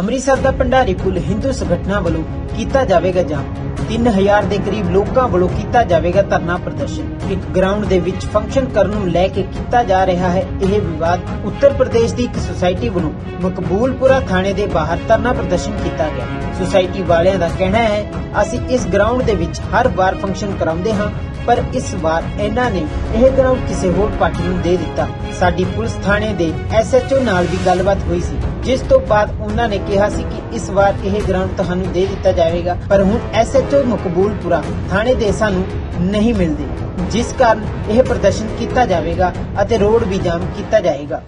ਅੰਮ੍ਰਿਤਸਰ ਦਾ ਭੰਡਾਰੀ ਪੁਲ ਹਿੰਦੂ ਸੰਗਠਨਾਂ ਵੱਲੋਂ ਕੀਤਾ ਜਾਵੇਗਾ ਜਾਮ। 3000 ਦੇ ਕਰੀਬ ਲੋਕਾਂ ਵੱਲੋਂ ਕੀਤਾ ਜਾਵੇਗਾ ਧਰਨਾ ਪ੍ਰਦਰਸ਼ਨ। ਇੱਕ ਗਰਾਊਂਡ ਦੇ ਵਿੱਚ ਫੰਕਸ਼ਨ ਕਰਨ ਨੂੰ ਲੈ ਕੇ ਕੀਤਾ ਜਾ ਰਿਹਾ ਹੈ ਇਹ ਵਿਵਾਦ। ਉੱਤਰ ਪ੍ਰਦੇਸ਼ ਦੀ ਇੱਕ ਸੁਸਾਇਟੀ ਵੱਲੋਂ ਮਕਬੂਲਪੁਰਾ ਥਾਣੇ ਦੇ ਬਾਹਰ ਧਰਨਾ ਪ੍ਰਦਰਸ਼ਨ ਕੀਤਾ ਗਿਆ। ਸੁਸਾਇਟੀ ਵਾਲਿਆਂ ਦਾ ਕਹਿਣਾ ਹੈ, ਅਸੀਂ ਇਸ ਗਰਾਊਂਡ ਦੇ ਵਿੱਚ ਹਰ ਵਾਰ ਫੰਕਸ਼ਨ ਕਰਾਉਂਦੇ ਹਾਂ, ਪਰ ਇਸ ਵਾਰ ਇਹਨਾਂ ਨੇ ਇਹ ਗਰਾਊਂਡ ਕਿਸੇ ਹੋਰ ਪਾਰਟੀ ਨੂੰ ਦੇ ਦਿੱਤਾ। ਸਾਡੀ ਪੁਲਿਸ ਥਾਣੇ ਦੇ SHO ਨਾਲ ਵੀ ਗੱਲਬਾਤ ਹੋਈ ਸੀ, ਜਿਸ ਤੋਂ ਬਾਅਦ ਉਹਨਾਂ ਨੇ ਕਿਹਾ ਸੀ ਕਿ ਇਸ ਵਾਰ ਇਹ ਗਰਾਊਂਡ ਤੁਹਾਨੂੰ ਦੇ ਦਿੱਤਾ ਜਾਵੇਗਾ, ਪਰ ਹੁਣ SHO ਮਕਬੂਲਪੁਰਾ ਥਾਣੇ ਦੇ ਸਾਨੂੰ ਨਹੀਂ ਮਿਲਦੇ, ਜਿਸ ਕਾਰਨ ਇਹ ਪ੍ਰਦਰਸ਼ਨ ਕੀਤਾ ਜਾਵੇਗਾ ਅਤੇ रोड भी जाम किया जाएगा।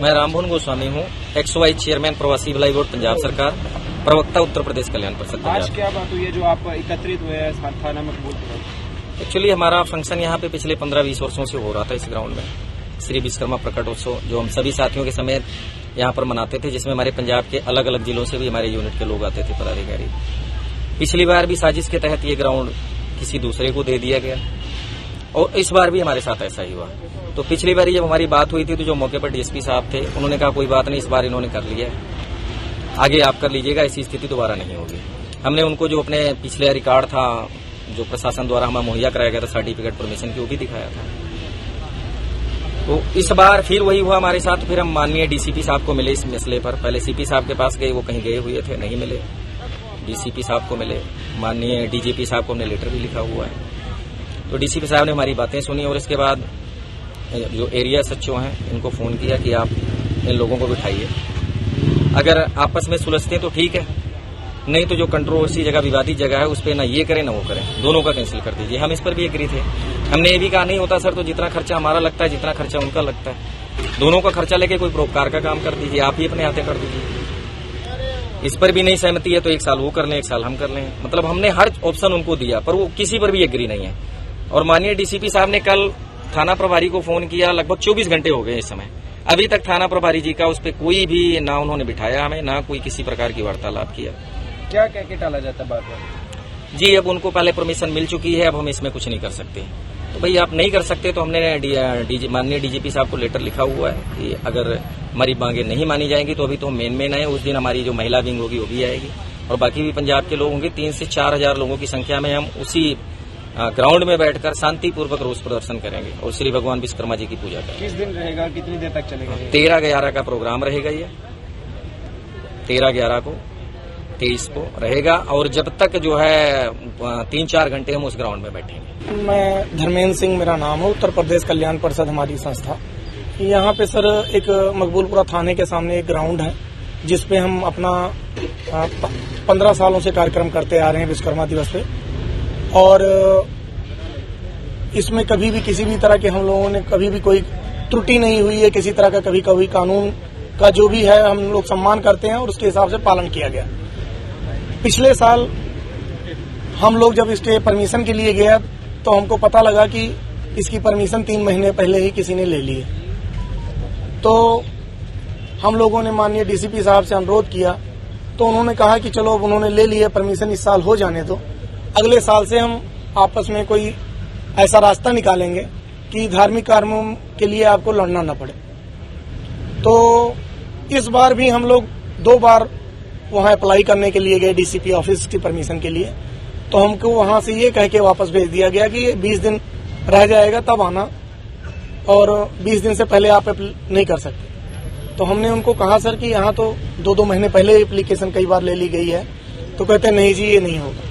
मैं रामभुवन गोस्वामी हूँ, XY चेयरमैन प्रवासी भलाई बोर्ड पंजाब सरकार, प्रवक्ता उत्तर प्रदेश कल्याण परिषद। आज क्या बात हुई है जो आप एकत्रित हुए हैं थाना मकबूलपुरा? एक्चुअली हमारा फंक्शन यहाँ पे पिछले 15-20 वर्षों से हो रहा था इस ग्राउंड में, श्री विश्वकर्मा प्रकट उत्सव, जो हम सभी साथियों के समेत यहाँ पर मनाते थे, जिसमें हमारे पंजाब के अलग अलग जिलों से भी हमारे यूनिट के लोग आते थे पदाधिकारी। पिछली बार भी साजिश के तहत ये ग्राउंड किसी दूसरे को दे दिया गया और इस बार भी हमारे साथ ऐसा ही हुआ। तो पिछली बार जब हमारी बात हुई थी तो जो मौके पर DSP साहब थे उन्होंने कहा कोई बात नहीं, इस बार इन्होंने कर लिया है, आगे आप कर लीजिएगा, ऐसी स्थिति दोबारा नहीं होगी। हमने उनको जो अपने पिछले रिकॉर्ड था जो प्रशासन द्वारा हमें मुहैया कराया गया था सर्टिफिकेट परमिशन की, वो भी दिखाया था। तो इस बार फिर वही हुआ हमारे साथ। फिर हम माननीय DCP साहब को मिले इस मसले पर। पहले CP साहब के पास गए, वो कहीं गए हुए थे, नहीं मिले। DCP साहब को मिले, माननीय DGP साहब को हमने लेटर भी लिखा हुआ है। तो DCP साहब ने हमारी बातें सुनी और इसके बाद जो एरिया SHO हैं इनको फोन किया कि आप इन लोगों को बिठाइए, अगर आपस में सुलझते हैं तो ठीक है, नहीं तो जो कंट्रोवर्सी जगह, विवादित जगह है, उस पर ना ये करें ना वो करें, दोनों का कैंसिल कर दीजिए। हम इस पर भी एग्री थे। हमने ये भी कहा नहीं होता सर तो जितना खर्चा हमारा लगता है जितना खर्चा उनका लगता है, दोनों का खर्चा लेके कोई परोपकार का काम कर दीजिए, आप ही अपने हाथे कर दीजिए। इस पर भी नहीं सहमति है तो एक साल वो कर लें, एक साल हम कर लें। मतलब हमने हर ऑप्शन उनको दिया, पर वो किसी पर भी एग्री नहीं है। और माननीय DCP साहब ने कल थाना प्रभारी को फोन किया, लगभग 24 घंटे हो गए इस समय, अभी तक थाना प्रभारी जी का उस पर कोई भी ना उन्होंने बिठाया हमें, ना कोई किसी प्रकार की वार्तालाप किया। क्या कह के टाला जाता है बार-बार? जी अब उनको पहले परमिशन मिल चुकी है, अब हम इसमें कुछ नहीं कर सकते। तो भाई आप नहीं कर सकते तो हमने माननीय DGP साहब को लेटर लिखा हुआ है कि अगर हमारी मांगे नहीं मानी जाएंगी तो अभी तो हम मेन आए, उस दिन हमारी जो महिला विंग होगी वो भी आएगी और बाकी भी पंजाब के लोग होंगे। 3 से 4 हजार लोगों की संख्या में हम उसी ग्राउंड में बैठकर शांतिपूर्वक रोष प्रदर्शन करेंगे और श्री भगवान विश्वकर्मा जी की पूजा करेंगे। किस दिन रहेगा, कितनी देर तक चलेगा? 13-11 का प्रोग्राम रहेगा, ये 13-11 को 23 को रहेगा और जब तक जो है 3-4 घंटे हम उस ग्राउंड में बैठेंगे। मैं धर्मेंद्र सिंह मेरा नाम है, उत्तर प्रदेश कल्याण परिषद हमारी संस्था। यहाँ पे सर एक मकबूलपुरा थाने के सामने एक ग्राउंड है जिसपे हम अपना 15 सालों से कार्यक्रम करते आ रहे हैं विश्वकर्मा दिवस पे, और इसमें कभी भी किसी भी तरह के हम लोगों ने कभी भी कोई त्रुटि नहीं हुई है, किसी तरह का कभी कभी कानून का जो भी है हम लोग सम्मान करते हैं और उसके हिसाब से पालन किया गया। पिछले साल हम लोग जब इसके परमिशन के लिए गया तो हमको पता लगा कि इसकी परमिशन 3 महीने पहले ही किसी ने ले ली है। तो हम लोगों ने माननीय DCP साहब से अनुरोध किया तो उन्होंने कहा कि चलो अब उन्होंने ले ली है परमिशन, इस साल हो जाने दो, अगले साल से हम आपस में कोई ऐसा रास्ता निकालेंगे कि धार्मिक कार्यों के लिए आपको लड़ना न पड़े। तो इस बार भी हम लोग 2 बार वहां अप्लाई करने के लिए गए DCP ऑफिस की परमिशन के लिए, तो हमको वहां से ये कह के वापस भेज दिया गया कि 20 दिन रह जाएगा तब आना और 20 दिन से पहले आप नहीं कर सकते। तो हमने उनको कहा सर कि यहाँ तो 2-2 महीने पहले एप्लीकेशन कई बार ले ली गई है, तो कहते नहीं जी ये नहीं होगा।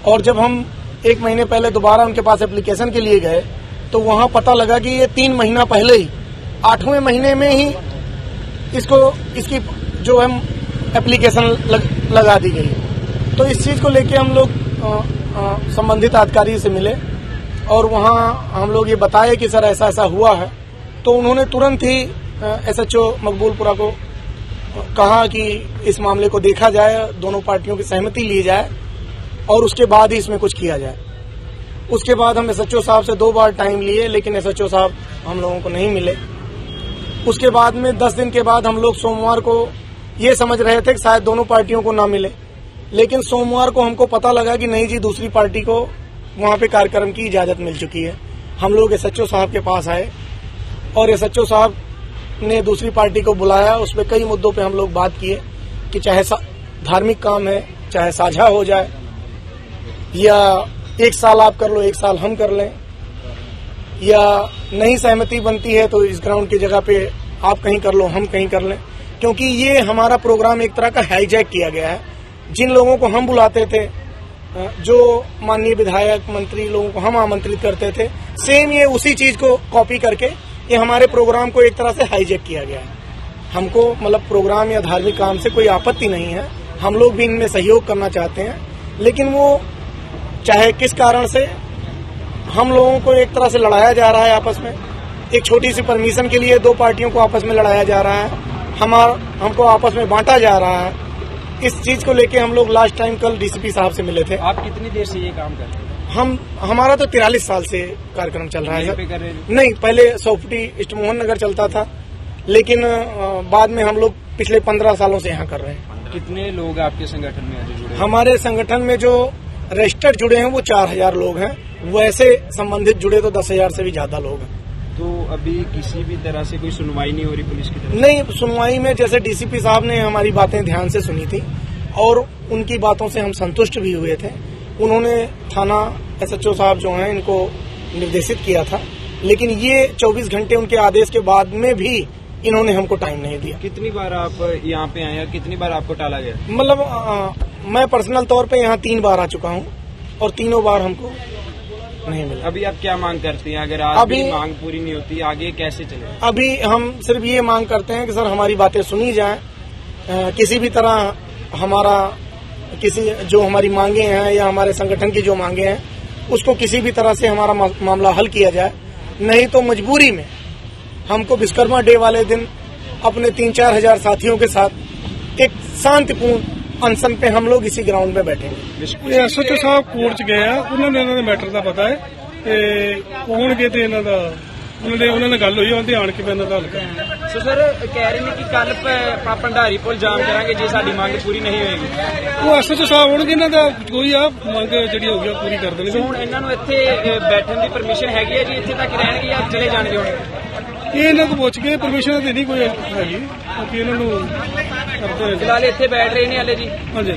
और जब हम 1 महीने पहले दोबारा उनके पास एप्लीकेशन के लिए गए तो वहां पता लगा कि ये 3 महीना पहले ही 8वें महीने में ही इसकी जो है एप्लीकेशन लगा दी गई। तो इस चीज को लेके हम लोग संबंधित अधिकारी से मिले और वहां हम लोग ये बताए कि सर ऐसा ऐसा हुआ है। तो उन्होंने तुरंत ही SHO मकबूलपुरा को कहा कि इस मामले को देखा जाए, दोनों पार्टियों की सहमति ली जाए और उसके बाद ही इसमें कुछ किया जाए। उसके बाद हम SHO साहब से 2 बार टाइम लिए लेकिन SHO साहब हम लोगों को नहीं मिले। उसके बाद में 10 दिन के बाद हम लोग सोमवार को ये समझ रहे थे कि शायद दोनों पार्टियों को ना मिले, लेकिन सोमवार को हमको पता लगा कि नहीं जी दूसरी पार्टी को वहां पे कार्यक्रम की इजाजत मिल चुकी है। हम लोग SHO साहब के पास आए और SHO साहब ने दूसरी पार्टी को बुलाया, उस पर कई मुद्दों पे हम लोग बात किए कि चाहे धार्मिक काम है, चाहे साझा हो जाए, या एक साल आप कर लो, एक साल हम कर लें, या नहीं सहमति बनती है तो इस ग्राउंड की जगह पे आप कहीं कर लो, हम कहीं कर लें, क्योंकि ये हमारा प्रोग्राम एक तरह का हाईजैक किया गया है। जिन लोगों को हम बुलाते थे, जो माननीय विधायक मंत्री लोगों को हम आमंत्रित करते थे, सेम ये उसी चीज को कॉपी करके ये हमारे प्रोग्राम को एक तरह से हाईजैक किया गया है। हमको मतलब प्रोग्राम या धार्मिक काम से कोई आपत्ति नहीं है, हम लोग भी इनमें सहयोग करना चाहते हैं, लेकिन वो चाहे किस कारण से हम लोगों को एक तरह से लड़ाया जा रहा है आपस में। एक छोटी सी परमिशन के लिए दो पार्टियों को आपस में लड़ाया जा रहा है, हमको आपस में बांटा जा रहा है। इस चीज को लेके हम लोग लास्ट टाइम कल डीसीपी साहब से मिले थे। आप कितनी देर से ये काम कर रहे हैं? हमारा तो 43 साल से कार्यक्रम चल रहा है सर। नहीं, पहले सोफटी इष्टमोहन नगर चलता था, लेकिन बाद में हम लोग पिछले 15 सालों से यहाँ कर रहे हैं। कितने लोग आपके संगठन में आज जुड़े? हमारे संगठन में जो रजिस्टर्ड जुड़े हैं वो 4000 लोग हैं, वैसे संबंधित जुड़े तो 10,000 से भी ज्यादा लोग हैं। तो अभी किसी भी तरह से कोई सुनवाई नहीं हो रही पुलिस की तरफ? नहीं, सुनवाई में जैसे डीसीपी साहब ने हमारी बातें ध्यान से सुनी थी और उनकी बातों से हम संतुष्ट भी हुए थे। उन्होंने थाना एसएचओ साहब जो हैं इनको निर्देशित किया था, लेकिन ये 24 घंटे उनके आदेश के बाद में भी इन्होंने हमको टाइम नहीं दिया। कितनी बार आप यहाँ पे आए और कितनी बार आपको टाला गया? मतलब मैं पर्सनल तौर पे यहाँ 3 बार आ चुका हूँ और तीनों बार हमको नहीं मिला। अभी आप क्या मांग करते हैं? अगर आज भी मांग पूरी नहीं होती, आगे कैसे चले? अभी हम सिर्फ ये मांग करते हैं कि सर हमारी बातें सुनी जाए, किसी भी तरह हमारा जो हमारी मांगे हैं या हमारे संगठन की जो मांगे हैं उसको किसी भी तरह से हमारा मामला हल किया जाए। नहीं तो मजबूरी में हमको विश्वकर्मा डे वाले दिन अपने 3-4 हजार साथियों के साथ एक शांतिपूर्ण अनशन पे हम लोग इसी ग्राउंड में बैठेंगे। एसएचओ साहब कोर्ट च गए ਆ, ਉਹਨਾਂ ਨੇ ਇਹਨਾਂ ਦੇ ਮੈਟਰ ਦਾ ਪਤਾ ਹੈ ਤੇ ਪਹੁੰਚਣਗੇ ਤੇ ਇਹਨਾਂ ਦਾ ਉਹਨਾਂ ਨਾਲ ਗੱਲ ਹੋਈ, ਉਹਦੇ ਆਣ ਕੇ ਮੈਂ ਇਹਨਾਂ ਦਾ ਹੱਲ ਕਰਾਂਗਾ। ਸੋ ਸਰ ਕਹਿ ਰਹੇ ਨੇ ਕਿ ਕੱਲ ਭੰਡਾਰੀ ਪੁਲ ਜਾਮ ਕਰਾਂਗੇ ਜੇ ਸਾਡੀ ਮੰਗ ਪੂਰੀ ਨਹੀਂ ਹੋਏਗੀ। ਉਹ ਐਸਐਚਓ ਸਾਹਿਬ ਹੋਣਗੇ, ਇਹਨਾਂ ਦਾ ਕੋਈ ਆ ਮੰਗ ਜਿਹੜੀ ਹੋਊਗੀ ਉਹ ਪੂਰੀ ਕਰ ਦੇਣਗੇ। ਹੁਣ ਇਹਨਾਂ ਨੂੰ ਇੱਥੇ ਬੈਠਣ ਦੀ ਪਰਮਿਸ਼ਨ ਹੈਗੀ ਹੈ ਜੀ? ਇੱਥੇ ਤੱਕ ਰਹਿਣਗੇ ਜਾਂ ਚਲੇ ਜਾਣਗੇ? ਹੁਣ ਇਹ ਇਹਨਾਂ ਕੋਲ ਪੁੱਛ ਕੇ ਪਰਮਿਸ਼ਨ ਤੇ ਨਹੀਂ ਕੋਈ ਹੈਗੀ, ਬਾਕੀ ਇਹਨਾਂ ਨੂੰ ਕਰਦੇ ਫਿਲਹਾਲ ਇੱਥੇ ਬੈਠ ਰਹੇ ਨੇ ਹਲੇ ਜੀ। ਹਾਂਜੀ।